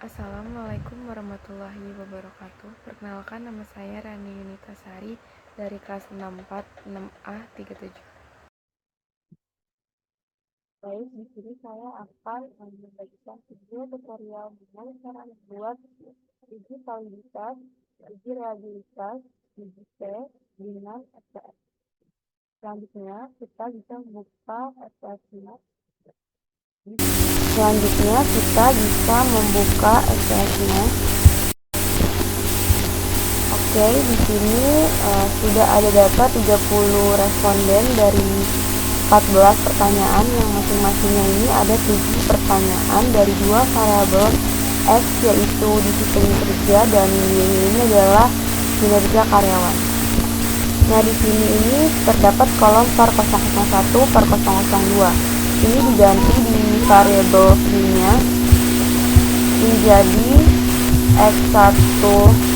Assalamualaikum warahmatullahi wabarakatuh. Perkenalkan, nama saya Rani Yunitasari dari kelas 64 6A 37. Baik, di sini saya akan membagikan video tutorial bagaimana cara membuat uji validitas, uji reliabilitas, uji T dengan SPSS. Selanjutnya, kita bisa membuka SPSS-nya. Oke, di sini sudah ada data 30 responden dari 14 pertanyaan yang masing-masingnya ini ada 7 pertanyaan dari 2 variabel X, yaitu disiplin kerja, dan Y ini adalah kinerja karyawan. Nah, di sini ini terdapat kolom var 001 var 002. Ini diganti di variabel Y-nya menjadi X1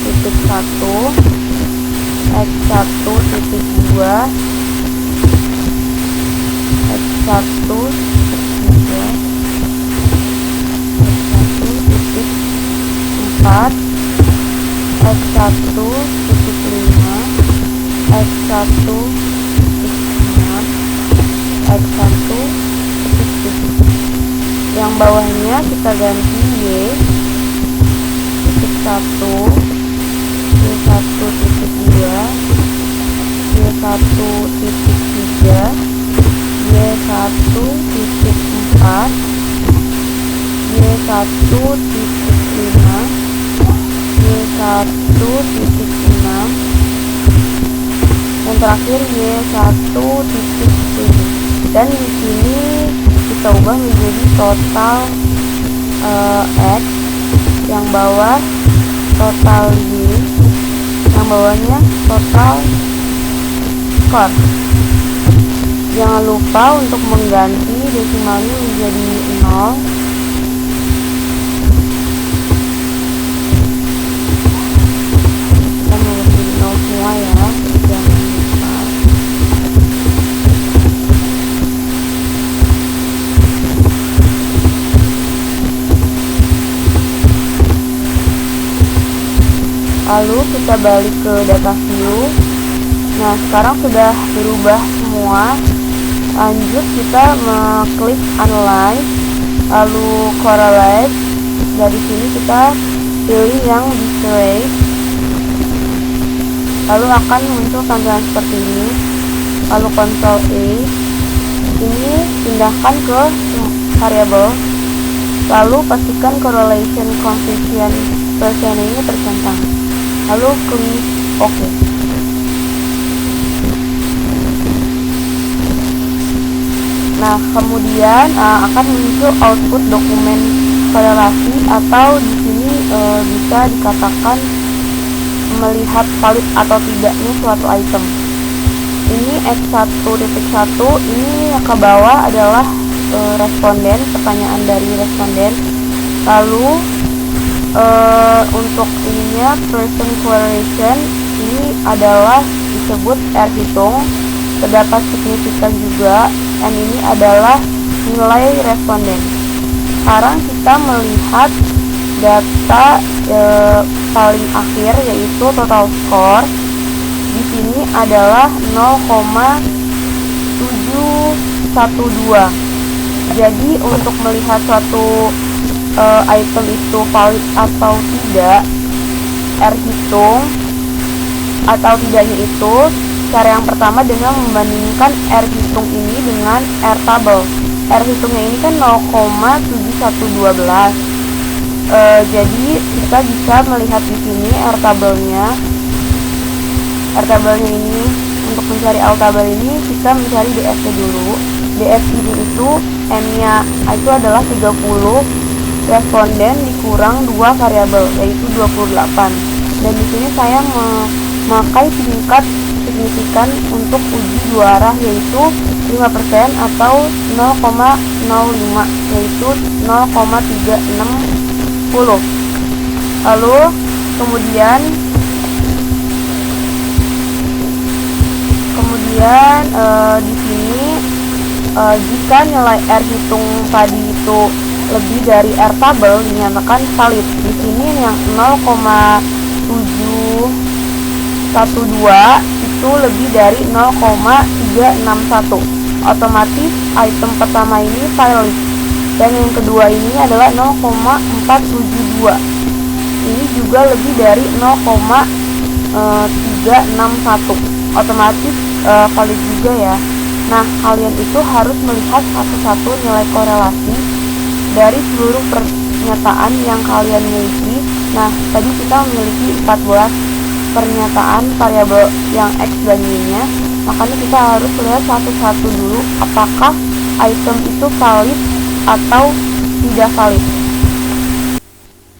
titik 1, X1 titik 2, X1 titik 3, X1 titik 4, X1 titik 5, X1 titik 6, X1 titik 7. Yang bawahnya kita ganti Y titik 1, Y1 titik 2, Y1 titik 3, Y1 titik 4, Y1 titik 5, Y1 titik 6, yang terakhir Y1 titik 7. Dan di sini kita ubah menjadi total X, yang bawah total Y, yang bawahnya total skor. Jangan lupa untuk mengganti desimalnya menjadi 0. Kita menjadi 0 semua ya, jangan lupa. Lalu kita balik ke data view. Nah, sekarang sudah berubah semua. Lanjut kita mengklik analyze, lalu correlate. Dari sini kita pilih yang display, lalu akan muncul tampilan seperti ini. Lalu Ctrl A, ini pindahkan ke variabel, lalu pastikan correlation coefficient persen ini tercentang, lalu klik OK. Nah, kemudian akan muncul output dokumen korelasi, atau di sini bisa dikatakan melihat valid atau tidaknya suatu item. Ini X1.1, ini ke bawah adalah responden, pertanyaan dari responden. Lalu untuk ininya person correlation, ini adalah disebut R hitung, terdapat signifikan juga, dan ini adalah nilai responden. Sekarang kita melihat data paling akhir, yaitu total score. Di sini adalah 0,712. Jadi untuk melihat suatu item itu valid atau tidak, R hitung atau tidaknya itu, cara yang pertama dengan membandingkan R hitung ini dengan R tabel. R hitungnya ini kan 0,7112. Jadi kita bisa melihat di sini R tabelnya. R tabelnya ini, untuk mencari L tabel ini kita mencari DFT dulu. DFT itu M-nya itu adalah 30, responden dikurang 2 variabel, yaitu 28. Dan di sini saya memakai tingkat signifikan untuk uji dua arah, yaitu 5% atau 0,05, yaitu 0,360. Lalu kemudian di sini jika nilai R hitung tadi itu lebih dari R tabel dinyatakan valid. Di sini yang 0,712 itu lebih dari 0,361. Otomatis item pertama ini valid. Dan yang kedua ini adalah 0,472. Ini juga lebih dari 0,361. Otomatis valid juga ya. Nah, kalian itu harus melihat satu-satu nilai korelasi dari seluruh pernyataan yang kalian miliki. Nah, tadi kita memiliki 14 pernyataan variabel yang X dan Y-nya. Makanya kita harus lihat satu-satu dulu apakah item itu valid atau tidak valid.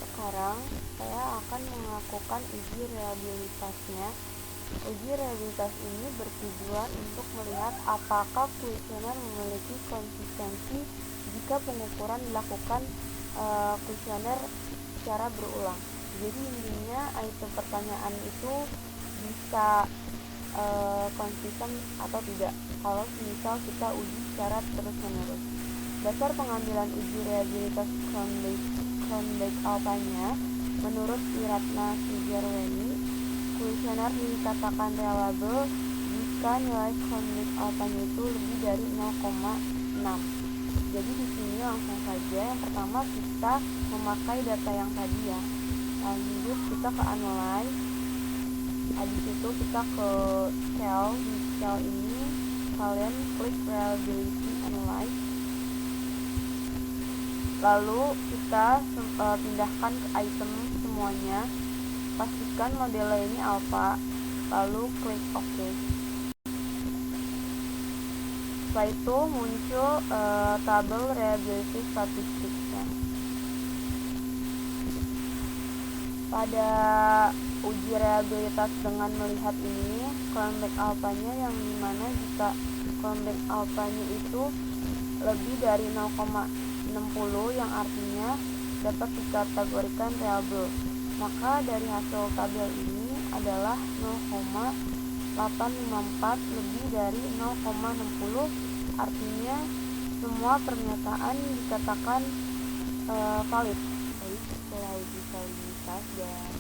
Sekarang saya akan melakukan uji reliabilitasnya. Uji reliabilitas ini bertujuan untuk melihat apakah kuesioner memiliki konsistensi jika pengukuran dilakukan kuesioner secara berulang. Jadi intinya item pertanyaan itu bisa konsisten atau tidak kalau misal kita uji secara terus-menerus. Dasar pengambilan uji reliabilitas Cronbach alpha-nya menurut Wiratna Sujarweni, kuesioner dikatakan reliable jika nilai Cronbach alpha-nya itu lebih dari 0,6. Jadi di sini langsung saja yang pertama kita memakai data yang tadi ya. Lanjut kita ke analyze. Habis itu kita ke cell. Di cell ini kalian klik reliability analyze. Lalu kita pindahkan ke item semuanya. Pastikan modelnya ini alpha. Lalu klik OK. Setelah itu muncul tabel reliability statistiknya. Pada uji reliabilitas dengan melihat ini, Cronbach alpha-nya yang dimana jika Cronbach alpha-nya itu lebih dari 0,60 yang artinya dapat dikategorikan reliable. Maka dari hasil tabel ini adalah 0,854 lebih dari 0,60, artinya semua pernyataan dikatakan valid. Baik, setelah uji validitas dan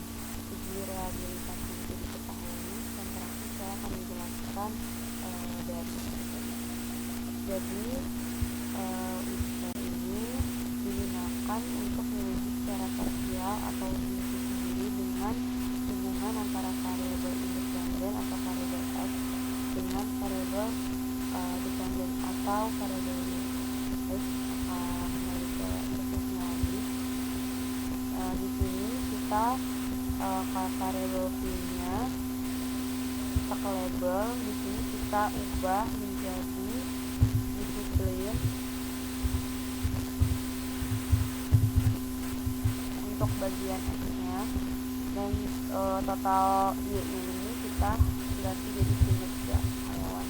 uji reliabilitas yang sudah diketahui, dan terakhir saya akan menjelaskan dari jadi uji ini digunakan untuk menguji secara parsial atau menguji sendiri dengan hubungan antara variabel independen atau variabel X dengan variabel dependen atau variabel Y. Baik, kembali ke prosesnya lagi. Di sini kita variabel V-nya kita ke label. Di sini kita ubah menjadi disiplin. Untuk bagian X-nya dan total Y ini kita ganti jadi kinerja karyawan.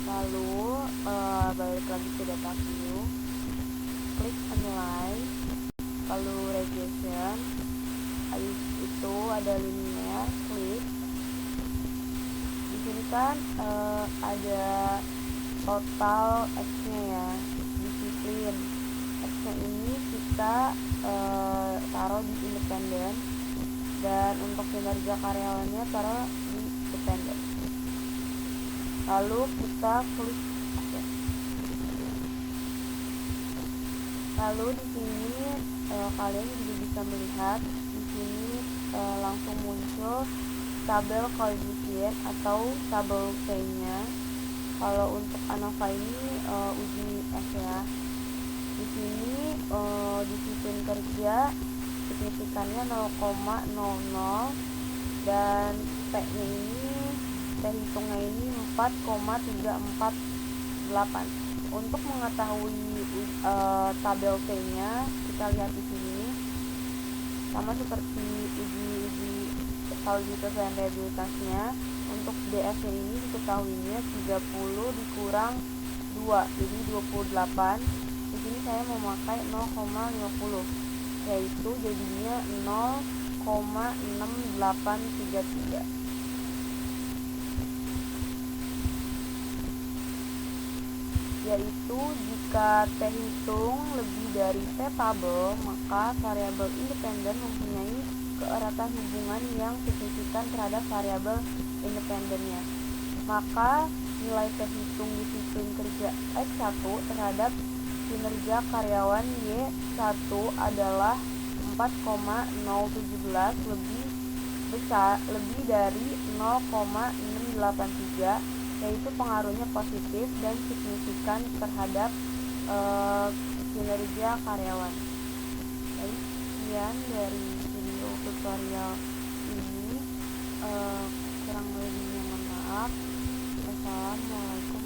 Lalu balik lagi ke data view, klik analyze, lalu regression. Habis itu ada linear, klik. Di sini kan ada total X-nya ya, disiplin. X-nya ini kita taruh di independen, dan untuk kinerja karyawannya taruh di dependen. Lalu kita klik OK. Lalu di sini kalian juga bisa melihat di sini langsung muncul tabel koefisien atau tabel P-nya. Kalau untuk ANOVA ini uji S ya. Di sini disiplin kerja signifikannya 0,00 dan P-nya ini hitungnya ini 4,348. Untuk mengetahui tabel P-nya, kita lihat di sini. Sama seperti uji validitas dan reliabilitasnya, untuk DS-nya ini diketahuinya 30 dikurang 2, jadi 28. Di sini saya memakai 0,50, yaitu jadinya 0,6833. yaitu jika T hitung lebih dari T tabel, maka variabel independen mempunyai keeratan hubungan yang signifikan terhadap variabel independennya. Maka nilai T hitung disiplin kerja X1 terhadap kinerja karyawan Y1 adalah 4,017 lebih dari 0,683, yaitu pengaruhnya positif dan signifikan terhadap kinerja karyawan. Baik, sekian dari video tutorial ini. Kurang lebihnya mohon maaf. Wassalamualaikum